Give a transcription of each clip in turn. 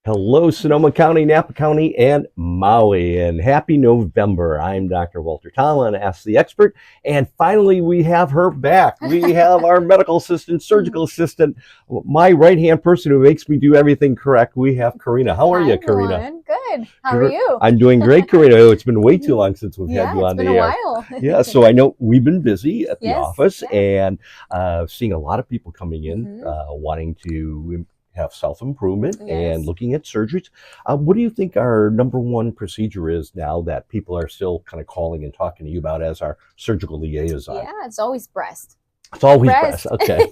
Hello, Sonoma County, Napa County, and Maui, and happy November. I'm Dr. Walter Tomlin, Ask the Expert, and finally we have her back. We have our medical assistant, surgical assistant, my right-hand person who makes me do everything correct. We have Karina. How are you, Karina? Everyone. Good. How are you? I'm doing great, Karina. Oh, it's been way too long since we've had you on the air. Yeah, it's been a while. Yeah, so I know we've been busy at the office yeah. and seeing a lot of people coming in wanting to have self-improvement and looking at surgeries. What do you think our number one procedure is now that people are still kind of calling and talking to you about as our surgical liaison? Yeah, it's always breast. It's always breast. Okay.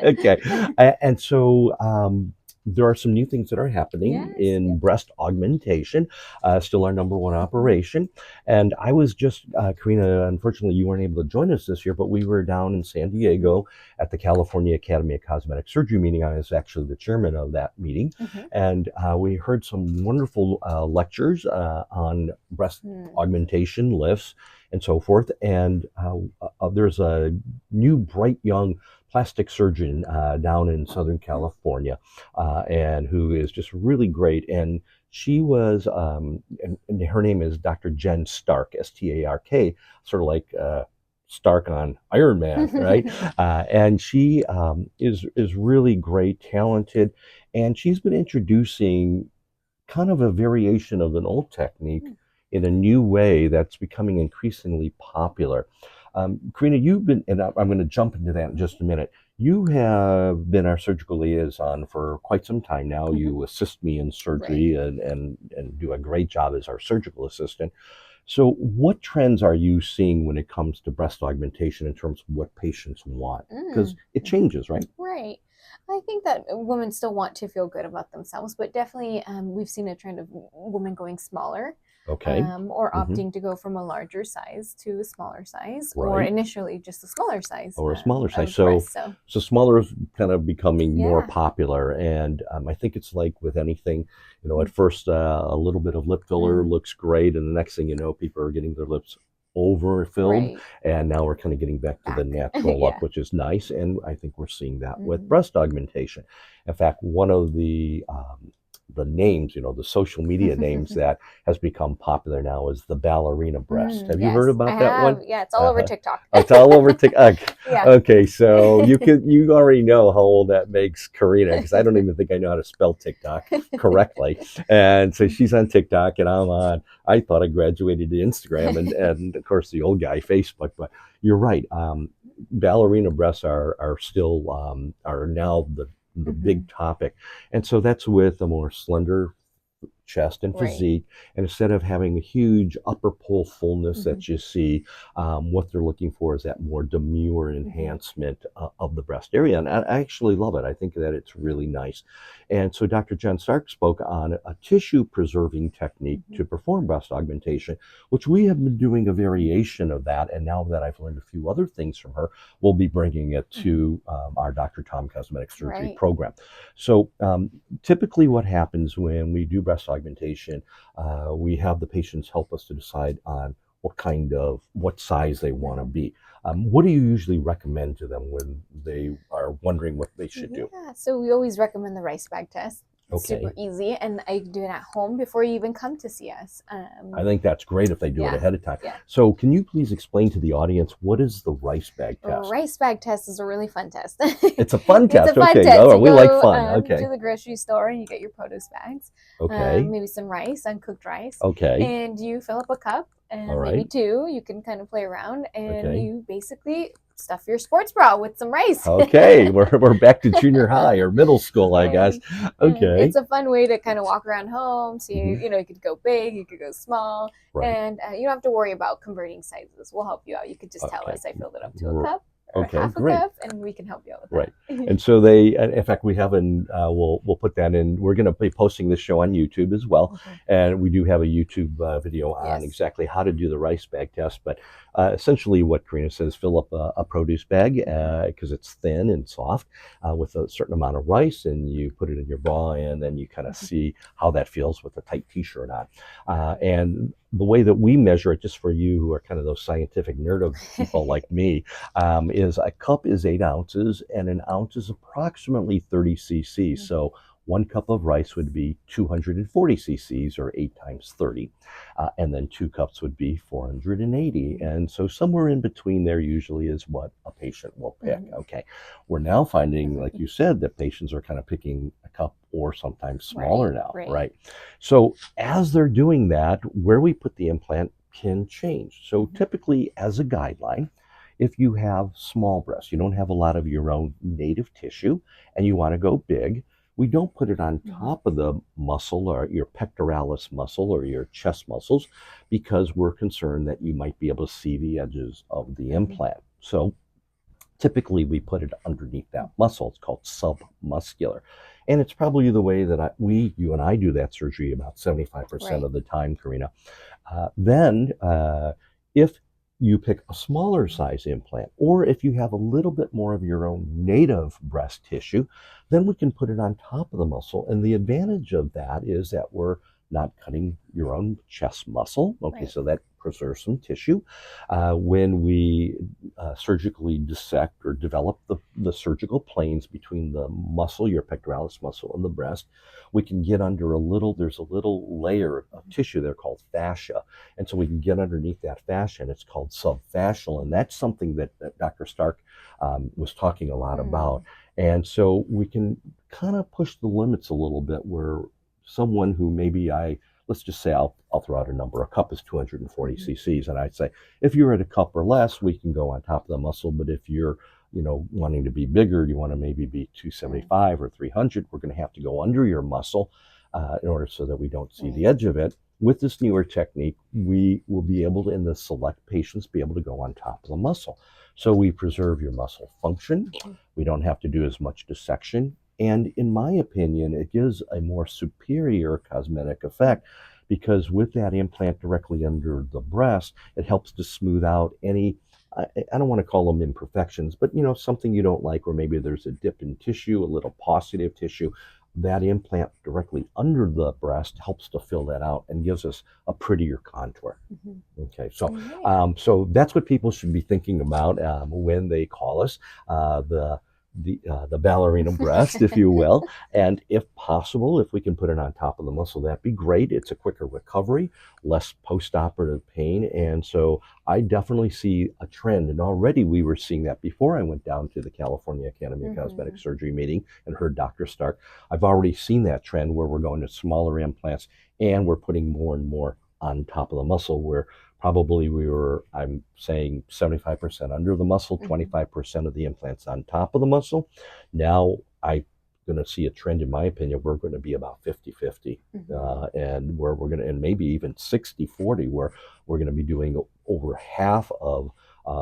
Okay. And so there are some new things that are happening in breast augmentation, still our number one operation. And I was just, Karina, unfortunately you weren't able to join us this year, but we were down in San Diego at the California Academy of Cosmetic Surgery meeting. I was actually the chairman of that meeting. And we heard some wonderful lectures on breast augmentation, lifts, and so forth. And there's a new bright young plastic surgeon down in Southern California, and who is just really great. And she was, and her name is Dr. Jen Stark, S-T-A-R-K, sort of like Stark on Iron Man, right? And she is really great, talented, and she's been introducing kind of a variation of an old technique in a new way that's becoming increasingly popular. Karina, you've been, and I'm going to jump into that in just a minute. You have been our surgical liaison for quite some time now. You assist me in surgery and do a great job as our surgical assistant. So what trends are you seeing when it comes to breast augmentation in terms of what patients want? Because it changes, right? Right. I think that women still want to feel good about themselves, but definitely we've seen a trend of women going smaller. Or opting to go from a larger size to a smaller size, or initially just a smaller size. Or a smaller size. So smaller is kind of becoming more popular. And I think it's like with anything, you know, at first a little bit of lip filler looks great. And the next thing you know, people are getting their lips overfilled. And now we're kind of getting back to the natural look, which is nice. And I think we're seeing that with breast augmentation. In fact, one of the names, you know, the social media names that has become popular now is the Ballerina Breast. Have you heard about that one? Yeah, it's all over TikTok. It's all over TikTok. Okay, so you already know how old that makes Karina, because I don't even think I know how to spell TikTok correctly. And so she's on TikTok and I'm on, I thought I graduated to Instagram and of course the old guy, Facebook. But you're right. Ballerina breasts are still are now the big topic. And so that's with a more slender chest and physique, and instead of having a huge upper pole fullness that you see, what they're looking for is that more demure enhancement of the breast area. And I actually love it. I think that it's really nice. And so Dr. Jen Stark spoke on a tissue preserving technique to perform breast augmentation, which we have been doing a variation of that. And now that I've learned a few other things from her, we'll be bringing it to our Dr. Tom Cosmetic Surgery program. So typically what happens when we do breast augmentation, we have the patients help us to decide on what size they want to be. What do you usually recommend to them when they are wondering what they should do? Yeah, so we always recommend the rice bag test. It's super easy, and I do it at home before you even come to see us. I think that's great if they do it ahead of time. So can you please explain to the audience, what is the rice bag test? The rice bag test is a really fun test. It's a fun test. It's a fun test. Oh, we like fun. To the grocery store and you get your produce bags. Maybe some rice, uncooked rice. And you fill up a cup and maybe two. You can kind of play around, and you basically stuff your sports bra with some rice. We're back to junior high or middle school, I guess. It's a fun way to kind of walk around home. So you know, you could go big, you could go small, and you don't have to worry about converting sizes. We'll help you out. You could just tell us, I filled it up to a cup. Half a cup, and we can help you out with that. And so they, in fact, we have we'll put that in. We're going to be posting this show on YouTube as well. And we do have a YouTube video on exactly how to do the rice bag test. But essentially what Karina says, fill up a produce bag because it's thin and soft with a certain amount of rice, and you put it in your bra, and then you kind of see how that feels with a tight t-shirt on. And the way that we measure it, just for you who are kind of those scientific nerd of people like me, is a cup is 8 ounces and an ounce is approximately 30 cc. So 1 cup of rice would be 240 cc's or 8 times 30. And then 2 cups would be 480. And so somewhere in between there usually is what a patient will pick. Okay. We're now finding, like you said, that patients are kind of picking a cup or sometimes smaller now, right? So as they're doing that, where we put the implant can change. So typically, as a guideline, if you have small breasts, you don't have a lot of your own native tissue, and you want to go big, we don't put it on top of the muscle or your pectoralis muscle or your chest muscles, because we're concerned that you might be able to see the edges of the implant. So typically we put it underneath that muscle. It's called submuscular. And it's probably the way that you and I do that surgery about 75% of the time, Karina. Then if you pick a smaller size implant, or if you have a little bit more of your own native breast tissue, then we can put it on top of the muscle. And the advantage of that is that we're not cutting your own chest muscle. Okay, so that preserves some tissue. When we surgically dissect or develop the surgical planes between the muscle, your pectoralis muscle, and the breast, we can get under there's a little layer of tissue there called fascia. And so we can get underneath that fascia, and it's called subfascial. And that's something that Dr. Stark was talking a lot about. And so we can kind of push the limits a little bit, where someone who maybe let's just say I'll throw out a number. A cup is 240 cc's, and I'd say if you're at a cup or less, we can go on top of the muscle. But if you're wanting to be bigger, you want to maybe be 275 or 300, we're going to have to go under your muscle in order so that we don't see the edge of it. With this newer technique, we will be able to, in the select patients, be able to go on top of the muscle. So we preserve your muscle function. We don't have to do as much dissection. And in my opinion, it gives a more superior cosmetic effect, because with that implant directly under the breast, it helps to smooth out any, I don't want to call them imperfections, but something you don't like, or maybe there's a dip in tissue, a little pausative tissue. That implant directly under the breast helps to fill that out and gives us a prettier contour. Okay, so that's what people should be thinking about when they call us. The ballerina breast, if you will. And if possible, if we can put it on top of the muscle, that'd be great. It's a quicker recovery, less post-operative pain. And so I definitely see a trend. And already we were seeing that before I went down to the California Academy of Cosmetic Surgery meeting and heard Dr. Stark. I've already seen that trend where we're going to smaller implants, and we're putting more and more on top of the muscle, where probably I'm saying 75% under the muscle, 25% of the implants on top of the muscle. Now I'm going to see a trend, in my opinion, we're going to be about 50-50, and where we're going to, and maybe even 60-40, where we're going to be doing over half of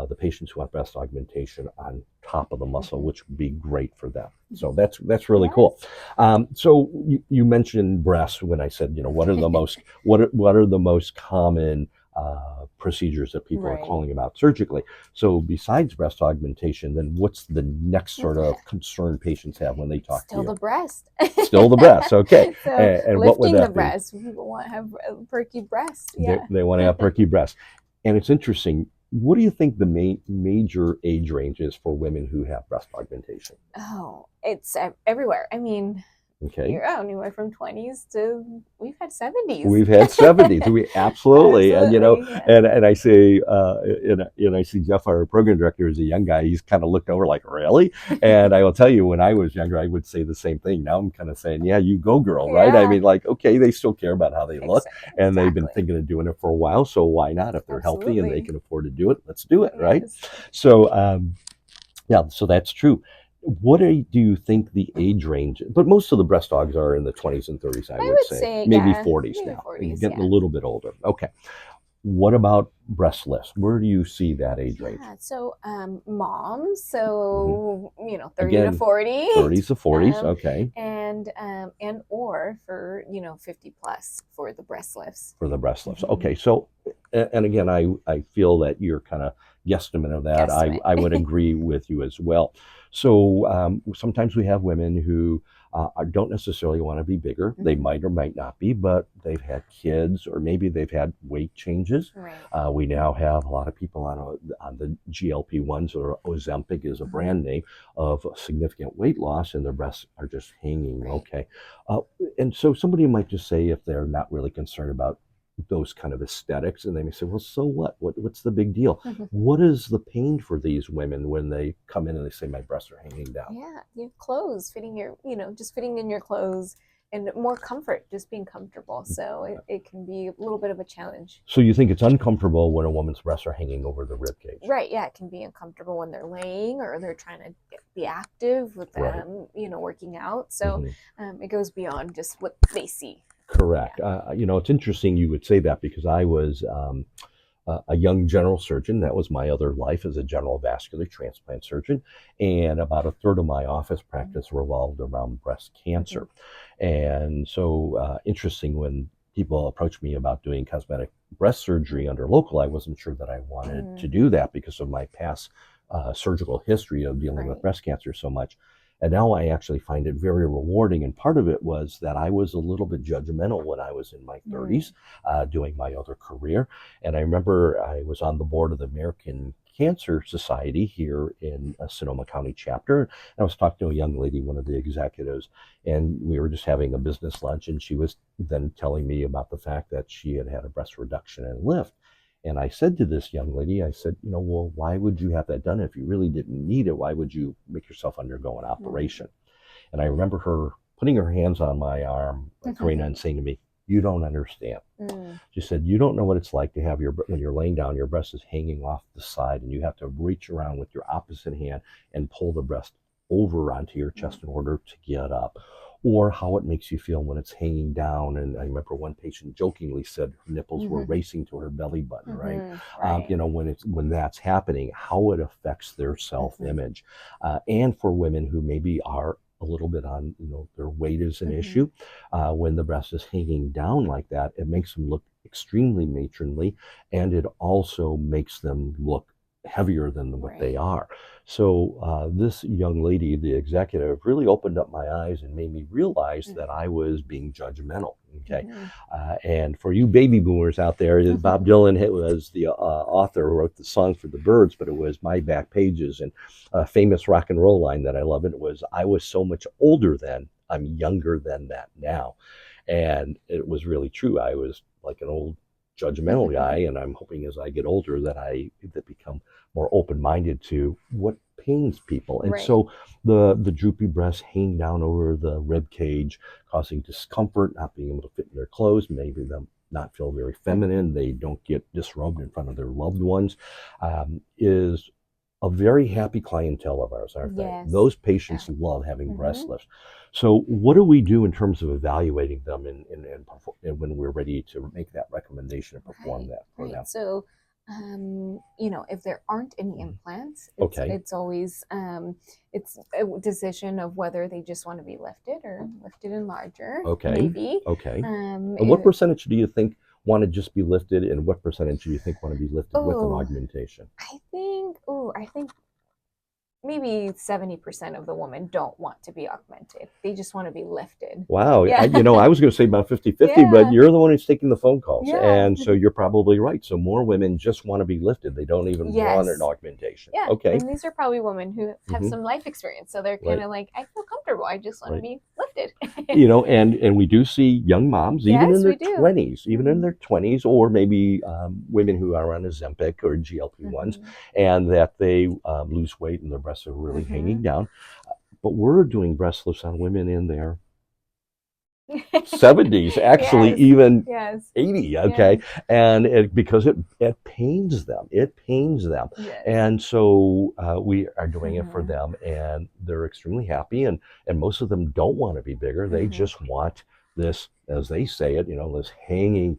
the patients who want breast augmentation on top of the muscle, which would be great for them. So that's really cool. So you mentioned breasts when I said, what are the most what are the most common procedures that people are calling about surgically. So besides breast augmentation, then what's the next sort of concern patients have when they talk to you? Still the breast. Still the breast. Okay. So and lifting what would that the breast. People want to have perky breasts. They want to have perky breasts. And it's interesting. What do you think the major age range is for women who have breast augmentation? Oh, it's everywhere. I mean, you're anywhere from 20s to we've had 70s. We've had 70s. We absolutely. And and I say and I see Jeff, our program director, is a young guy. He's kind of looked over like, really? And I will tell you, when I was younger, I would say the same thing. Now I'm kind of saying, yeah, you go, girl, right? I mean, like, okay, they still care about how they look, and they've been thinking of doing it for a while. So why not? If they're healthy and they can afford to do it, let's do it, right? So so that's true. What do you think the age range? But most of the breast dogs are in the 20s and 30s, I would say. Maybe 40s maybe now. 40s, getting a little bit older. Okay. What about breast lifts? Where do you see that age range? So moms, so 30 to 40. 30s to 40s, okay. And or for 50 plus for the breast lifts. For the breast lifts. Okay. So and again, I feel that you're kind of guesstimate of that. Guesstimate. I would agree with you as well. So sometimes we have women who don't necessarily want to be bigger. They might or might not be, but they've had kids, or maybe they've had weight changes. Right. We now have a lot of people on the GLP-1s, or Ozempic is a brand name, of significant weight loss, and their breasts are just hanging. Right. Okay. And so somebody might just say, if they're not really concerned about those kind of aesthetics, and they may say, well, so what's the big deal? What is the pain for these women when they come in and they say, my breasts are hanging down? Yeah, your clothes fitting your, just fitting in your clothes, and more comfort, just being comfortable. So it can be a little bit of a challenge. So you think it's uncomfortable when a woman's breasts are hanging over the rib cage? Right, yeah, it can be uncomfortable when they're laying, or they're trying to be active with them, working out. So it goes beyond just what they see. Correct. Yeah. It's interesting you would say that, because I was a young general surgeon. That was my other life, as a general vascular transplant surgeon. And about a third of my office practice revolved around breast cancer. And so interesting, when people approach me about doing cosmetic breast surgery under local, I wasn't sure that I wanted to do that because of my past surgical history of dealing with breast cancer so much. And now I actually find it very rewarding. And part of it was that I was a little bit judgmental when I was in my 30s, doing my other career. And I remember I was on the board of the American Cancer Society here in Sonoma County chapter. And I was talking to a young lady, one of the executives, and we were just having a business lunch. And she was then telling me about the fact that she had had a breast reduction and lift. And I said to this young lady, I said, well, why would you have that done if you really didn't need it? Why would you make yourself undergo an operation? And I remember her putting her hands on my arm, Karina, and saying to me, you don't understand. She said, you don't know what it's like to have when you're laying down, your breast is hanging off the side, and you have to reach around with your opposite hand and pull the breast over onto your chest in order to get up. Or how it makes you feel when it's hanging down. And I remember one patient jokingly said her nipples were racing to her belly button, right? When that's happening, how it affects their self-image. And for women who maybe are a little bit on, their weight is an issue. When the breast is hanging down like that, it makes them look extremely matronly, and it also makes them look heavier than what they are. So this young lady, the executive, really opened up my eyes and made me realize that I was being judgmental. Okay. And for you baby boomers out there, Bob Dylan was the author who wrote the song for the Byrds, but it was My Back Pages, and a famous rock and roll line that I love. It was, I was so much older then, I'm younger than that now. And it was really true. I was like an old judgmental guy, and I'm hoping as I get older that I become more open-minded to what pains people. And so the droopy breasts hang down over the rib cage, causing discomfort, not being able to fit in their clothes, maybe them not feel very feminine, they don't get disrobed in front of their loved ones, is a very happy clientele of ours, aren't they? Those patients love having breast lifts. So what do we do in terms of evaluating them and when we're ready to make that recommendation and perform that for them? So, if there aren't any implants, it's always, it's a decision of whether they just want to be lifted or lifted and larger. Maybe. And what percentage do you think want to just be lifted, and what percentage do you think want to be lifted with an augmentation? I think maybe 70% of the women don't want to be augmented. They just want to be lifted. Wow. I was going to say about 50-50, but you're the one who's taking the phone calls. And so you're probably right. So more women just want to be lifted. They don't even want an augmentation. And these are probably women who have some life experience. So they're kind of like, I feel comfortable. I just want to be lifted. And we do see young moms, even in their 20s, even in their 20s, or maybe women who are on Ozempic or GLP-1s, and that they lose weight and their breasts are really hanging down. But we're doing breast lifts on women in their 70s, actually even 80, and because it pains them. And so we are doing it for them, and they're extremely happy, and most of them don't want to be bigger. They just want this, as they say it, this hanging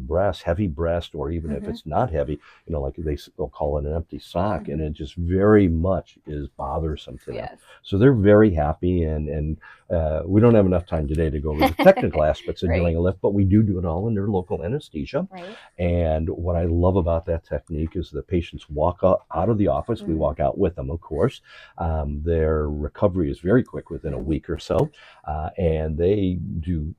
breast, heavy breast, or even if it's not heavy, like they'll call it an empty sock, and it just very much is bothersome to them. So they're very happy, and we don't have enough time today to go over the technical aspects of doing a lift, but we do it all under local anesthesia. And what I love about that technique is the patients walk out of the office. We walk out with them, of course. Their recovery is very quick, within a week or so, and they do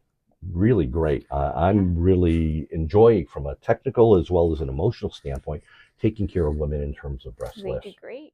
really great. I'm really enjoying, from a technical as well as an emotional standpoint, taking care of women in terms of breast lifts. They do great.